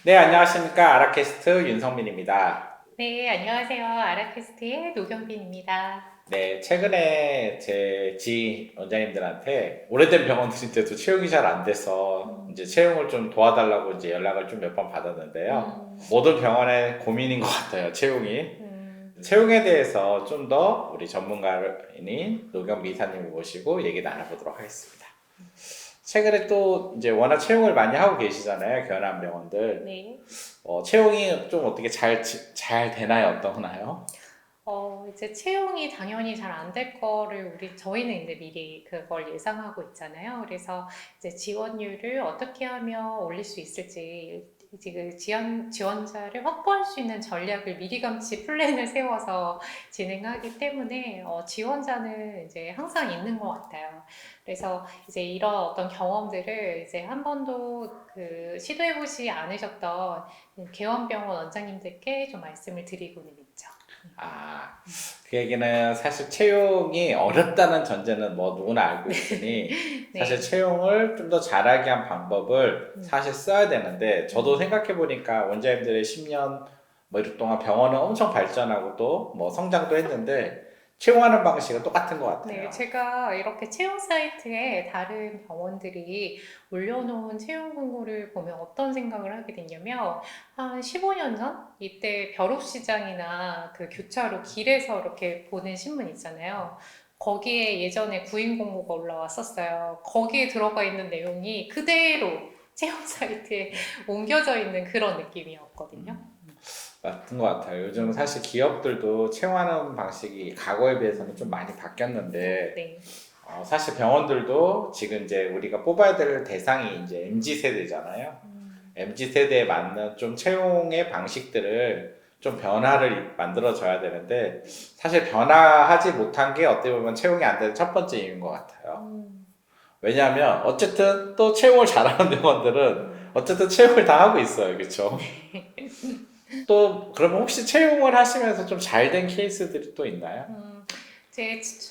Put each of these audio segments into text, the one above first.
네, 안녕하십니까. 아라캐스트 윤성민입니다. 네, 안녕하세요. 아라캐스트의 노경빈입니다. 네, 최근에 제 지인 원장님들한테 오래된 병원들인데도 채용이 잘 안 돼서 이제 음, 채용을 좀 도와달라고 이제 연락을 좀 몇 번 받았는데요. 음, 모든 병원의 고민인 것 같아요, 채용이. 음, 채용에 대해서 좀 더 우리 전문가인 노경미 이사님을 모시고 얘기 나눠보도록 하겠습니다. 최근에 또 이제 워낙 채용을 많이 하고 계시잖아요, 견암 병원들. 네. 채용이 좀 어떻게 잘 되나요? 어떠나요? 이제 채용이 당연히 잘 안 될 거를 저희는 이제 미리 그걸 예상하고 있잖아요. 그래서 이제 지원율을 어떻게 하면 올릴 수 있을지, 이제 그 지원자를 확보할 수 있는 전략을 미리감치 플랜을 세워서 진행하기 때문에, 지원자는 이제 항상 있는 것 같아요. 그래서 이제 이런 어떤 경험들을 이제 한 번도 시도해보지 않으셨던 개원병원 원장님들께 좀 말씀을 드리고는 있죠. 아, 그 얘기는 사실 채용이 어렵다는 전제는 뭐 누구나 알고 있으니 사실 네. 채용을 좀 더 잘하게 한 방법을 음, 사실 써야 되는데 저도 음. 생각해 보니까 원장님들의 10년 뭐 이렇게 동안 병원은 엄청 발전하고 또 뭐 성장도 했는데 채용하는 방식은 똑같은 것 네, 같아요. 제가 이렇게 채용 사이트에 다른 병원들이 올려놓은 채용 공고를 보면 어떤 생각을 하게 됐냐면, 한 15년 전? 이때 벼룩시장이나 그 교차로 길에서 이렇게 보는 신문 있잖아요. 거기에 예전에 구인 공고가 올라왔었어요. 거기에 들어가 있는 내용이 그대로 채용 사이트에 옮겨져 있는 그런 느낌이었거든요. 같은 것 같아요. 요즘 음, 사실 기업들도 채용하는 방식이 과거에 비해서는 좀 많이 바뀌었는데 네. 사실 병원들도 지금 이제 우리가 뽑아야 될 대상이 이제 MZ 세대잖아요. 음, MZ 세대에 맞는 좀 채용의 방식들을 좀 변화를 만들어줘야 되는데 사실 변화하지 못한 게 어떻게 보면 채용이 안 되는 첫 번째 이유인 것 같아요. 음, 왜냐하면 어쨌든 또 채용을 잘하는 병원들은 음. 어쨌든 채용을 다 하고 있어요, 그렇죠? 또 그러면 혹시 채용을 하시면서 좀 잘 된 케이스들이 또 있나요?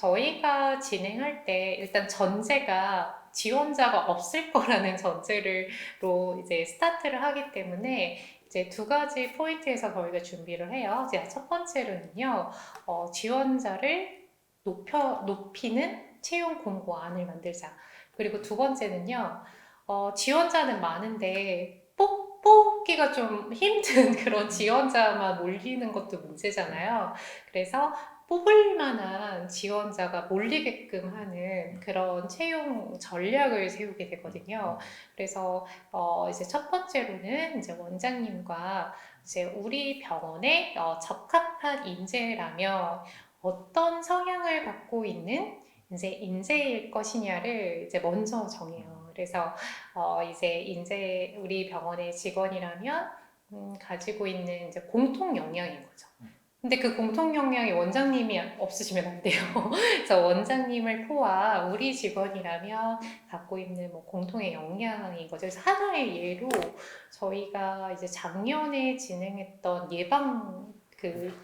저희가 진행할 때 일단 전제가 지원자가 없을 거라는 전제로 이제 스타트를 하기 때문에 이제 두 가지 포인트에서 저희가 준비를 해요. 이제 첫 번째로는요, 지원자를 높이는 채용 공고안을 만들자. 그리고 두 번째는요, 지원자는 많은데 뽑기가 좀 힘든 그런 지원자만 몰리는 것도 문제잖아요. 그래서 뽑을 만한 지원자가 몰리게끔 하는 그런 채용 전략을 세우게 되거든요. 그래서 이제 첫 번째로는 이제 원장님과 이제 우리 병원에 적합한 인재라면 어떤 성향을 갖고 있는 이제 인재일 것이냐를 이제 먼저 정해요. 그래서 이제 우리 병원의 직원이라면 가지고 있는 이제 공통 역량인 거죠. 근데 그 공통 역량이 원장님이 없으시면 안 돼요. 그래서 원장님을 포함 우리 직원이라면 갖고 있는 뭐 공통의 역량인 거죠. 그래서 하나의 예로 저희가 이제 작년에 진행했던 예방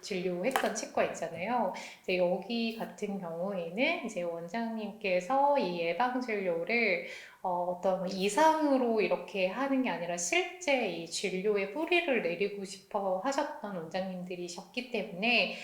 진료했던 치과 있잖아요. 이제 여기 같은 경우에는 이제 원장님께서 이 예방 진료를 어떤 이상으로 이렇게 하는 게 아니라 실제 이 진료에 뿌리를 내리고 싶어 하셨던 원장님들이셨기 때문에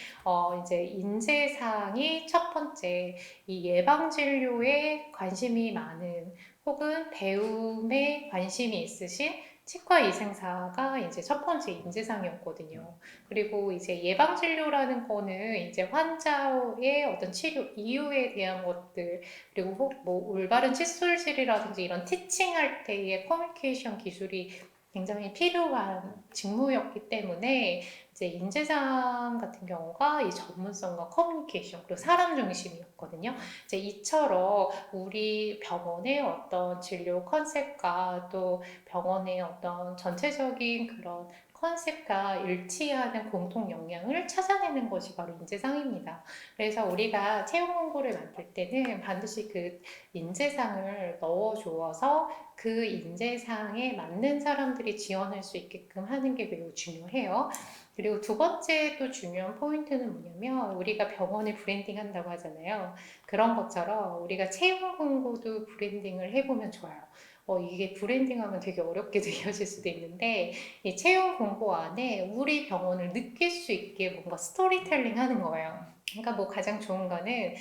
이제 인재상이 첫 번째 이 예방 진료에 관심이 많은 혹은 배움에 관심이 있으신 치과 의생사가 이제 첫 번째 인재상이었거든요. 그리고 이제 예방 진료라는 거는 이제 환자의 어떤 치료 이유에 대한 것들 그리고 뭐 올바른 칫솔질이라든지 이런 티칭할 때의 커뮤니케이션 기술이 굉장히 필요한 직무였기 때문에 이제 인재상 같은 경우가 이 전문성과 커뮤니케이션 그리고 사람 중심이었거든요. 이제 이처럼 우리 병원의 어떤 진료 컨셉과 또 병원의 어떤 전체적인 그런 컨셉과 일치하는 공통 역량을 찾아내는 것이 바로 인재상입니다. 그래서 우리가 채용 공고를 만들 때는 반드시 그 인재상을 넣어 주어서 그 인재상에 맞는 사람들이 지원할 수 있게끔 하는 게 매우 중요해요. 그리고 두 번째 또 중요한 포인트는 뭐냐면 우리가 병원을 브랜딩 한다고 하잖아요. 그런 것처럼 우리가 채용 공고도 브랜딩을 해보면 좋아요. 이게 브랜딩하면 되게 어렵게 느껴질 수도 있는데 이 채용 공고 안에 우리 병원을 느낄 수 있게 뭔가 스토리텔링 하는 거예요. 그러니까 뭐 가장 좋은 거는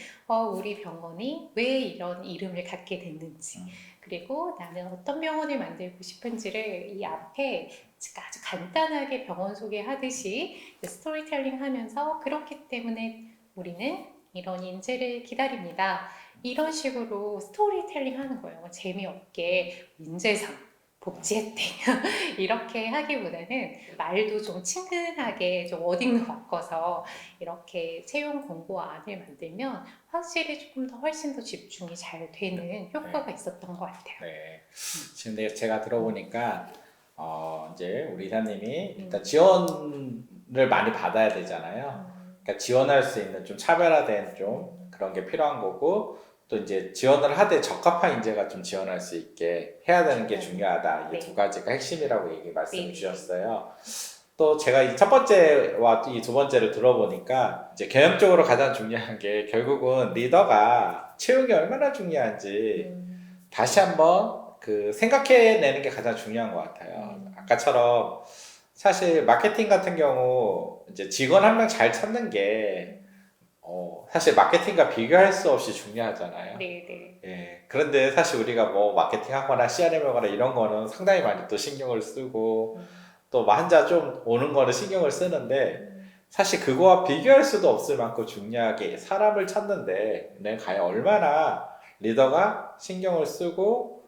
우리 병원이 왜 이런 이름을 갖게 됐는지 그리고 나는 어떤 병원을 만들고 싶은지를 이 앞에 아주 간단하게 병원 소개하듯이 스토리텔링 하면서 그렇기 때문에 우리는 이런 인재를 기다립니다. 이런 식으로 스토리텔링 하는 거예요. 재미없게 인재상, 복지 혜택 이렇게 하기보다는 말도 좀 친근하게 좀 워딩도 바꿔서 이렇게 채용 공고안을 만들면 확실히 조금 더 훨씬 더 집중이 잘 되는 효과가 있었던 것 같아요. 네. 지금 제가 들어보니까 이제 우리 이사님이 일단 지원을 많이 받아야 되잖아요. 그러니까 지원할 수 있는 좀 차별화된 좀 그런 게 필요한 거고 또 이제 지원을 하되 적합한 인재가 좀 지원할 수 있게 해야 되는 게 중요하다. 이게 두 가지가 핵심이라고 말씀을 주셨어요. 또 제가 이 첫 번째와 이 두 번째를 들어보니까 이제 개념적으로 가장 중요한 게 결국은 리더가 채용이 얼마나 중요한지 다시 한번 그 생각해내는 게 가장 중요한 것 같아요. 아까처럼 사실 마케팅 같은 경우 이제 직원 한 명 잘 찾는 게 사실 마케팅과 비교할 수 없이 중요하잖아요. 네. 예. 그런데 사실 우리가 뭐 마케팅 하거나 CRM 하거나 이런 거는 상당히 많이 또 신경을 쓰고 또 환자 좀 오는 거는 신경을 쓰는데 사실 그거와 비교할 수도 없을 만큼 중요하게 사람을 찾는데 내가 과연 얼마나 리더가 신경을 쓰고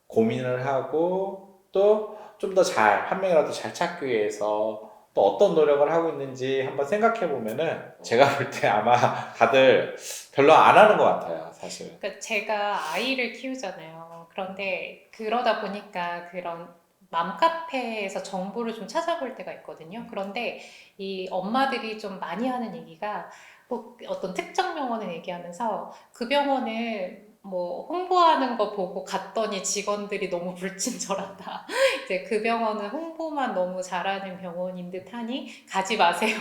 고민을 하고 또 좀 더 한 명이라도 잘 찾기 위해서 또 어떤 노력을 하고 있는지 한번 생각해 보면은 제가 볼 때 아마 다들 별로 안 하는 것 같아요, 사실. 그러니까 제가 아이를 키우잖아요. 그런데 그러다 보니까 그런 맘카페에서 정보를 좀 찾아볼 때가 있거든요. 그런데 이 엄마들이 좀 많이 하는 얘기가 뭐 어떤 특정 병원을 얘기하면서 그 병원을 뭐 홍보하는 거 보고 갔더니 직원들이 너무 불친절하다. 이제 그 병원은 홍보만 너무 잘하는 병원인 듯 하니 가지 마세요.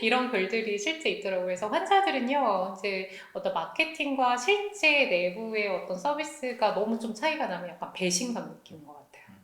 이런 글들이 실제 있더라고요. 그래서 환자들은요, 이제 어떤 마케팅과 실제 내부의 어떤 서비스가 너무 좀 차이가 나면 약간 배신감 느끼는 것 같아요.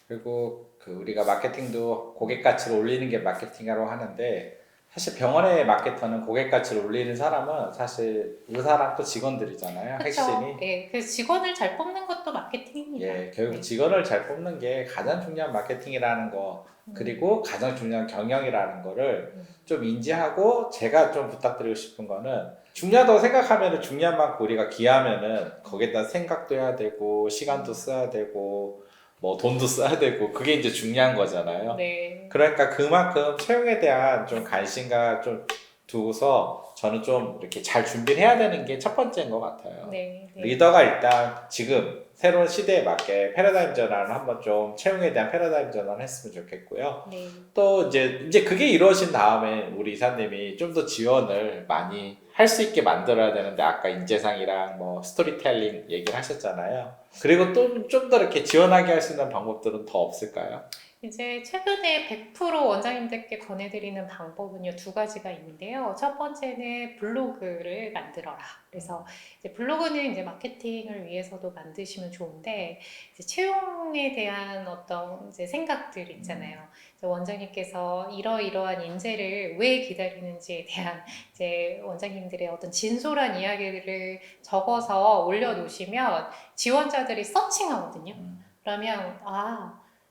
그리고 그 우리가 마케팅도 고객 가치를 올리는 게 마케팅이라고 하는데 사실 병원의 마케터는 고객 가치를 올리는 사람은 사실 의사랑 또 직원들이잖아요. 그렇죠. 핵심이. 예, 그 직원을 잘 뽑는 것도 마케팅입니다. 예, 결국 네. 직원을 잘 뽑는 게 가장 중요한 마케팅이라는 거 그리고 가장 중요한 경영이라는 거를 좀 인지하고 제가 좀 부탁드리고 싶은 거는 중요하다고 생각하면은 중요한 만큼 우리가 기하면은 거기에다 생각도 해야 되고 시간도 써야 되고 뭐 돈도 써야 되고 그게 이제 중요한 거잖아요. 네. 그러니까 그만큼 채용에 대한 좀 관심과 좀 두고서 저는 좀 이렇게 잘 준비를 해야 되는 게 첫 번째인 것 같아요. 네. 리더가 일단 지금 새로운 시대에 맞게 패러다임 전환을 한번 좀 채용에 대한 패러다임 전환을 했으면 좋겠고요. 네. 또 이제 그게 이루어진 다음에 우리 이사님이 좀 더 지원을 많이 할 수 있게 만들어야 되는데 아까 인재상이랑 뭐 스토리텔링 얘기를 하셨잖아요. 그리고 또 좀 더 이렇게 지원하게 할 수 있는 방법들은 더 없을까요? 이제 최근에 100% 원장님들께 권해드리는 방법은요, 두 가지가 있는데요. 첫 번째는 블로그를 만들어라. 그래서 이제 블로그는 이제 마케팅을 위해서도 만드시면 좋은데, 이제 채용에 대한 어떤 이제 생각들 있잖아요. 이제 원장님께서 이러이러한 인재를 왜 기다리는지에 대한 이제 원장님들의 어떤 진솔한 이야기를 적어서 올려놓으시면 지원자들이 서칭하거든요. 그러면,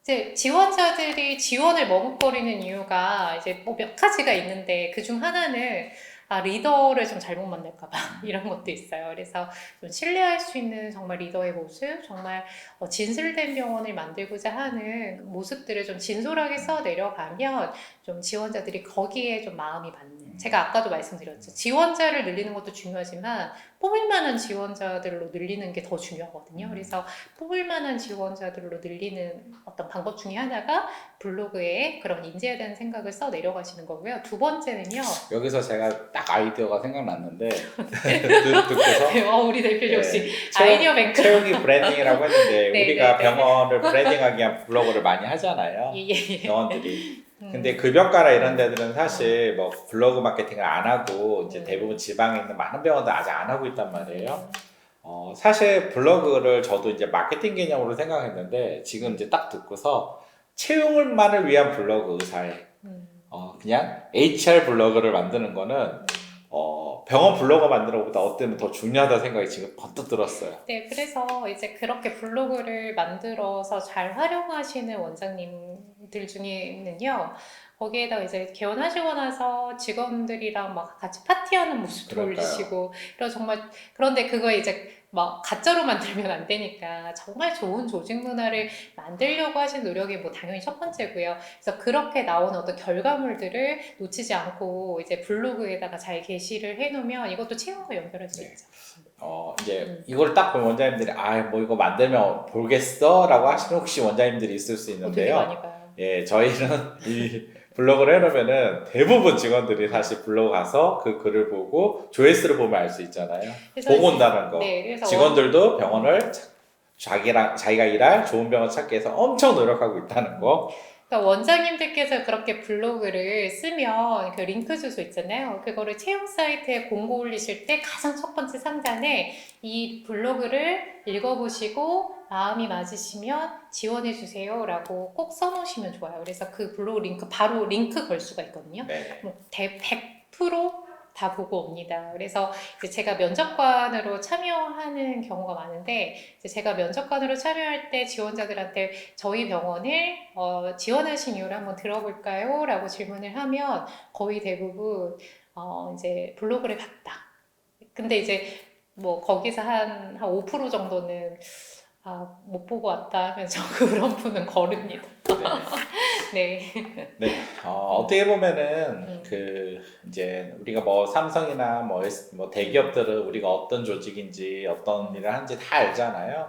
이제 지원자들이 지원을 머뭇거리는 이유가 이제 뭐 몇 가지가 있는데 그중 하나는 리더를 좀 잘못 만날까봐 이런 것도 있어요. 그래서 좀 신뢰할 수 있는 정말 리더의 모습, 정말 진실된 병원을 만들고자 하는 모습들을 좀 진솔하게 써 내려가면 좀 지원자들이 거기에 좀 마음이 맞는. 제가 아까도 말씀드렸죠. 지원자를 늘리는 것도 중요하지만 뽑을 만한 지원자들로 늘리는 게 더 중요하거든요. 그래서 뽑을 만한 지원자들로 늘리는 어떤 방법 중에 하나가 블로그에 그런 인재에 대한 생각을 써 내려가시는 거고요. 두 번째는요. 여기서 제가 딱 아이디어가 생각났는데 듣고서 우리 대표 역시 채용, 아이디어 뱅크. 채용이 브랜딩이라고 했는데 네, 우리가 네, 네. 병원을 브랜딩하기 위한 블로그를 많이 하잖아요. 예. 병원들이. 근데 급여가나 이런 데들은 사실 뭐 블로그 마케팅을 안 하고 이제 대부분 지방에 있는 많은 병원들 아직 안 하고 있단 말이에요. 사실 블로그를 저도 이제 마케팅 개념으로 생각했는데 지금 이제 딱 듣고서 채용을만을 위한 블로그 의사에 그냥 HR 블로그를 만드는 거는 병원 블로거 만드는 것보다 어때는 더 중요하다 생각이 지금 번뜩 들었어요. 네, 그래서 이제 그렇게 블로그를 만들어서 잘 활용하시는 원장님들 중에는요, 거기에다 이제 개원하시고 나서 직원들이랑 막 같이 파티하는 모습도 그러니까요. 올리시고, 그리고 정말, 그런데 그거 이제 막 가짜로 만들면 안 되니까 정말 좋은 조직 문화를 만들려고 하신 노력이 뭐 당연히 첫 번째고요. 그래서 그렇게 나오는 어떤 결과물들을 놓치지 않고 이제 블로그에다가 잘 게시를 해놓으면 이것도 채용과 연결할 수 네. 있죠. 이제 이걸 딱 보면 원장님들이 뭐 이거 만들면 보겠어? 라고 하시는 혹시 원장님들이 있을 수 되게 있는데요. 많이 봐요. 예, 저희는 이 블로그를 해놓으면은 대부분 직원들이 사실 블로그 가서 그 글을 보고 조회수를 보면 알 수 있잖아요. 그래서 보고 이제- 온다는 거. 네, 그래서 직원들도 병원을 자기가 일할 좋은 병원 찾기 위해서 엄청 노력하고 있다는 거. 그러니까 원장님들께서 그렇게 블로그를 쓰면 그 링크 주소 있잖아요. 그거를 채용 사이트에 공고 올리실 때 가장 첫 번째 상단에 이 블로그를 읽어보시고 마음이 맞으시면 지원해 주세요라고 꼭 써놓으시면 좋아요. 그래서 그 블로그 링크 바로 링크 걸 수가 있거든요. 네. 뭐 100%다 보고 옵니다. 그래서 이제 제가 면접관으로 참여하는 경우가 많은데 이제 제가 면접관으로 참여할 때 지원자들한테 저희 병원을 지원하신 이유를 한번 들어볼까요? 라고 질문을 하면 거의 대부분 이제 블로그를 봤다. 근데 이제 뭐 거기서 한 5% 정도는 못 보고 왔다 하면서 그런 분은 거릅니다. 네. 네. 어떻게 보면은 이제 우리가 뭐 삼성이나 뭐 대기업들은 우리가 어떤 조직인지 어떤 일을 하는지 다 알잖아요.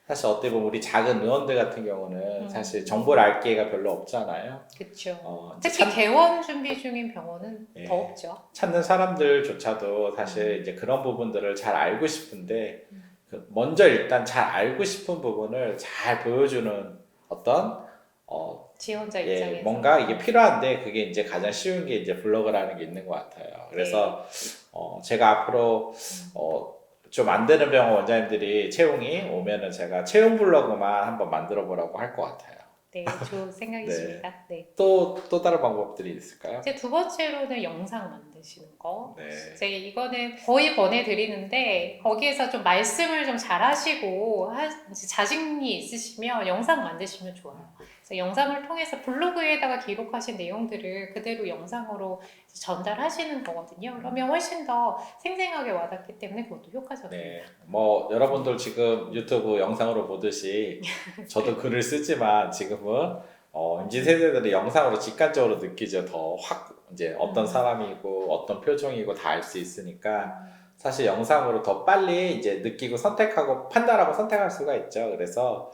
사실 어떻게 보면 우리 작은 의원들 같은 경우는 사실 정보를 알 기회가 별로 없잖아요. 그렇죠. 이제 특히 개원 준비 중인 병원은 예. 더 없죠. 찾는 사람들조차도 사실 이제 그런 부분들을 잘 알고 싶은데 먼저 일단 잘 알고 싶은 부분을 잘 보여주는 어떤 지원자 예, 입장에서. 뭔가 이게 필요한데 그게 이제 가장 쉬운 게 이제 블로그라는 게 있는 것 같아요. 그래서 제가 앞으로 좀 안 되는 병원 원장님들이 채용이 오면은 제가 채용 블로그만 한번 만들어 보라고 할 것 같아요. 네, 좋은 생각이십니다. 네. 또 다른 방법들이 있을까요? 이제 두 번째로는 영상 만드시는 거. 네. 이제 이거는 거의 권해드리는데 거기에서 좀 말씀을 좀 잘하시고 이제 자신이 있으시면 영상 만드시면 좋아요. 그래서 영상을 통해서 블로그에다가 기록하신 내용들을 그대로 영상으로 전달하시는 거거든요. 그러면 훨씬 더 생생하게 와닿기 때문에 그것도 효과적이에요. 네, 뭐 여러분들 지금 유튜브 영상으로 보듯이 저도 글을 쓰지만 지금은 MZ 세대들이 영상으로 직관적으로 느끼죠. 더 확 이제 어떤 사람이고 어떤 표정이고 다 알 수 있으니까 사실 영상으로 더 빨리 이제 느끼고 선택하고 판단하고 선택할 수가 있죠. 그래서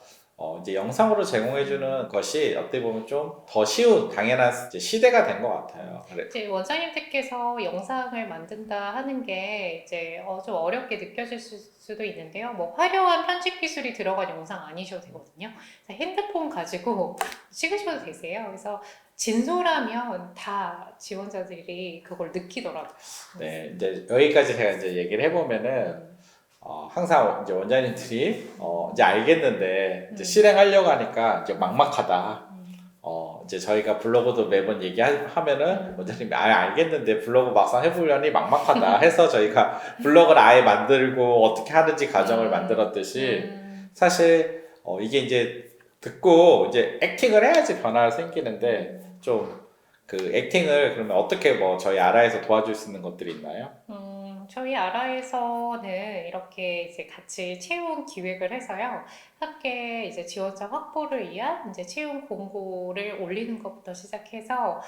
이제 영상으로 제공해주는 것이 어떻게 보면 좀 더 쉬운 당연한 이제 시대가 된 것 같아요. 이제 원장님들께서 영상을 만든다 하는 게 이제 좀 어렵게 느껴질 수도 있는데요. 뭐 화려한 편집 기술이 들어간 영상 아니셔도 되거든요. 핸드폰 가지고 찍으셔도 되세요. 그래서 진솔하면 다 지원자들이 그걸 느끼더라고요. 네, 이제 여기까지 제가 이제 얘기를 해보면은 항상 이제 원장님들이 이제 알겠는데 이제 실행하려고 하니까 이제 막막하다. 이제 저희가 블로그도 매번 얘기하면은 원장님이 알겠는데 블로그 막상 해보려니 막막하다 해서 저희가 블로그를 아예 만들고 어떻게 하는지 과정을 만들었듯이 사실 이게 이제 듣고 이제 액팅을 해야지 변화가 생기는데 좀 그 액팅을 그러면 어떻게 뭐 저희 아라에서 도와줄 수 있는 것들이 있나요? 저희 아라에서는 이렇게 이제 같이 채용 기획을 해서요. 함께 이제 지원자 확보를 위한 이제 채용 공고를 올리는 것부터 시작해서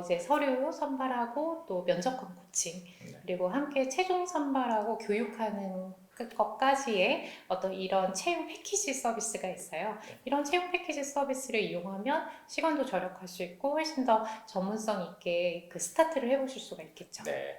이제 서류 선발하고 또 면접관 코칭 그리고 함께 최종 선발하고 교육하는 것까지의 어떤 이런 채용 패키지 서비스가 있어요. 이런 채용 패키지 서비스를 이용하면 시간도 절약할 수 있고 훨씬 더 전문성 있게 그 스타트를 해보실 수가 있겠죠. 네.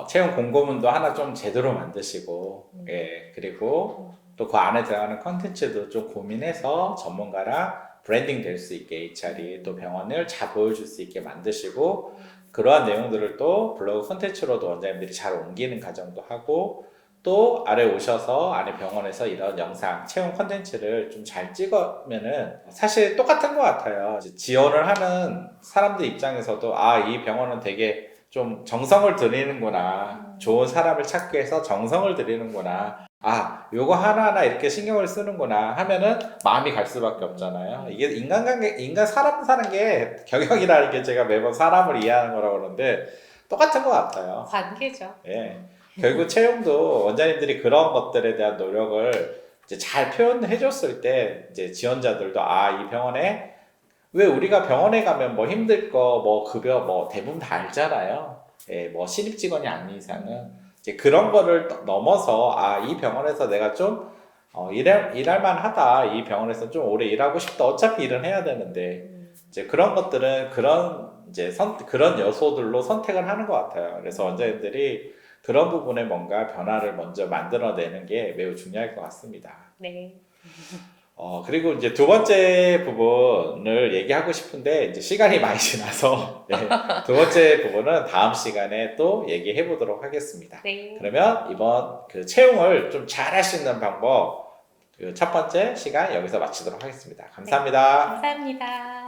채용 공고문도 하나 좀 제대로 만드시고, 예, 그리고 또 그 안에 들어가는 컨텐츠도 좀 고민해서 전문가랑 브랜딩 될 수 있게 HR이 또 병원을 잘 보여줄 수 있게 만드시고, 그러한 내용들을 또 블로그 컨텐츠로도 원장님들이 잘 옮기는 과정도 하고, 또 아래 오셔서 안에 병원에서 이런 영상 채용 컨텐츠를 좀 잘 찍으면은 사실 똑같은 것 같아요. 이제 지원을 하는 사람들 입장에서도 아, 이 병원은 되게 좀 정성을 들이는구나. 좋은 사람을 찾기 위해서 정성을 들이는구나. 아, 요거 하나하나 이렇게 신경을 쓰는구나 하면은 마음이 갈 수밖에 없잖아요. 이게 인간관계, 사람 사는 게 경영이라는 게 제가 매번 사람을 이해하는 거라고 그러는데 똑같은 것 같아요. 관계죠. 예. 결국 채용도 원장님들이 그런 것들에 대한 노력을 이제 잘 표현해 줬을 때 이제 지원자들도 아, 이 병원에 왜 우리가 병원에 가면 뭐 힘들 거, 뭐 급여 뭐 대부분 다 알잖아요. 예, 뭐 신입 직원이 아닌 이상은 이제 그런 거를 넘어서 아, 이 병원에서 내가 좀 일할 만하다. 이 병원에서 좀 오래 일하고 싶다. 어차피 일은 해야 되는데 이제 그런 것들은 그런 이제 그런 요소들로 선택을 하는 것 같아요. 그래서 원장님들이 그런 부분에 뭔가 변화를 먼저 만들어내는 게 매우 중요할 것 같습니다. 네. 그리고 이제 두 번째 부분을 얘기하고 싶은데, 이제 시간이 많이 지나서, 네, 두 번째 부분은 다음 시간에 또 얘기해 보도록 하겠습니다. 네. 그러면 이번 그 채용을 좀 잘 할 수 있는 방법, 그 첫 번째 시간 여기서 마치도록 하겠습니다. 감사합니다. 감사합니다.